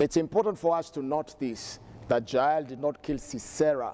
It's important for us to note this, that Jael did not kill Sisera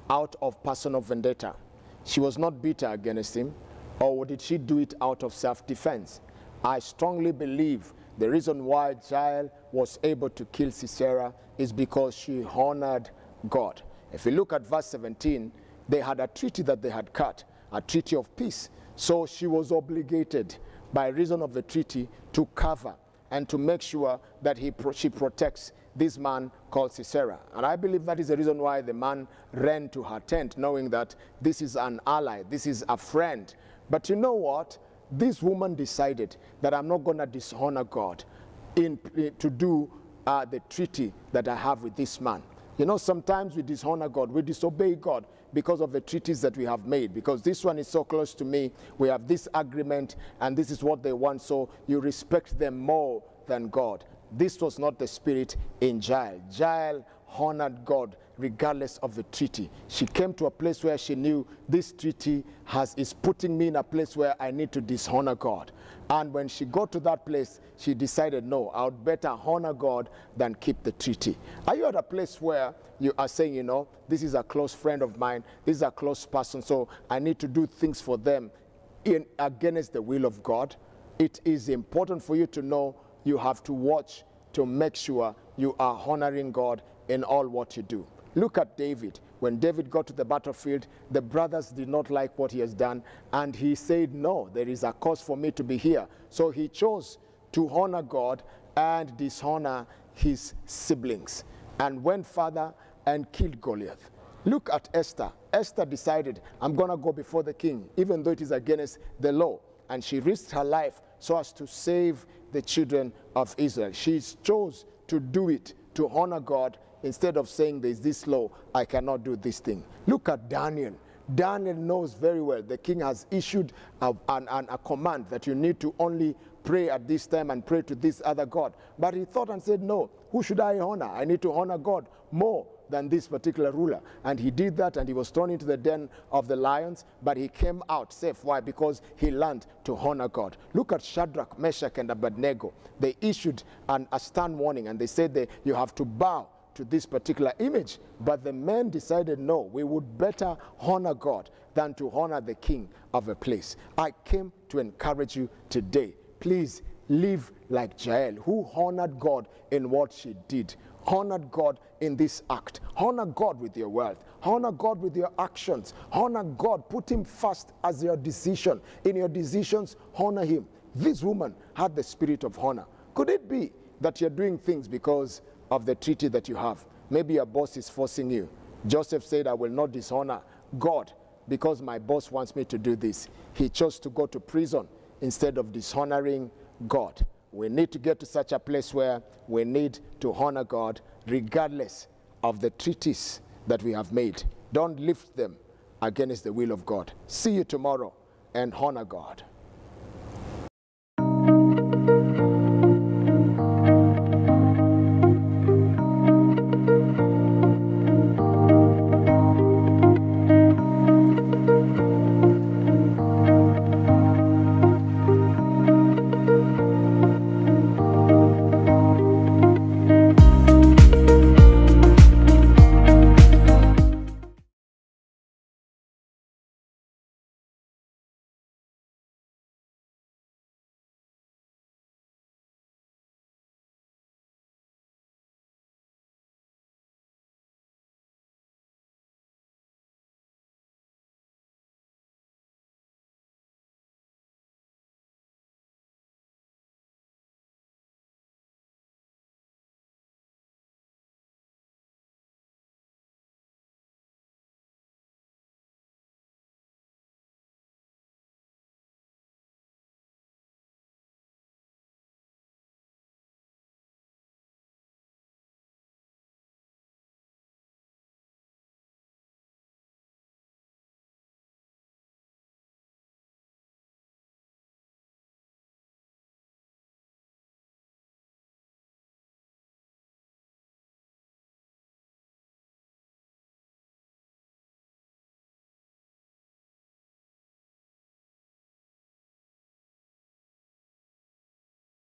out of personal vendetta. She was not bitter against him, or did she do it out of self-defense? I strongly believe the reason why Jael was able to kill Sisera is because she honored God. If you look at verse 17, they had a treaty that they had cut, a treaty of peace. So she was obligated by reason of the treaty to cover and to make sure that she protects this man called Sisera. And I believe that is the reason why the man ran to her tent, knowing that this is an ally, this is a friend. But you know what? This woman decided that I'm not going to dishonor God to do the treaty that I have with this man. You know, sometimes we dishonor God, we disobey God because of the treaties that we have made, because this one is so close to me, we have this agreement, and this is what they want, so you respect them more than God. This was not the spirit in Jael. Jael honored God regardless of the treaty. She came to a place where she knew this treaty is putting me in a place where I need to dishonor God. And when she got to that place, she decided, no, I would better honor God than keep the treaty. Are you at a place where you are saying, you know, this is a close friend of mine, this is a close person, so I need to do things for them against the will of God? It is important for you to know you have to watch to make sure you are honoring God in all what you do. Look at David. When David got to the battlefield, the brothers did not like what he has done, and he said, no, there is a cause for me to be here. So he chose to honor God and dishonor his siblings, and went further and killed Goliath. Look at Esther. Esther decided, I'm going to go before the king, even though it is against the law. And she risked her life so as to save the children of Israel. She chose to do it to honor God instead of saying there's this law, I cannot do this thing. Look at Daniel. Daniel knows very well the king has issued a command that you need to only pray at this time and pray to this other God. But he thought and said, no, who should I honor? I need to honor God more than this particular ruler. And he did that, and he was thrown into the den of the lions, but he came out safe. Why? Because he learned to honor God. Look at Shadrach, Meshach, and Abednego. They issued a stern warning, and they said you have to bow to this particular image. But the men decided, no, we would better honor God than to honor the king of a place. I came to encourage you today. Please live like Jael, who honored God in what she did. Honored God in this act. Honor God with your wealth. Honor God with your actions. Honor God. Put him first as your decision. In your decisions, honor him. This woman had the spirit of honor. Could it be that you're doing things because of the treaty that you have? Maybe your boss is forcing you. Joseph said, I will not dishonor God because my boss wants me to do this. He chose to go to prison instead of dishonoring God. We need to get to such a place where we need to honor God regardless of the treaties that we have made. Don't lift them against the will of God. See you tomorrow, and honor God.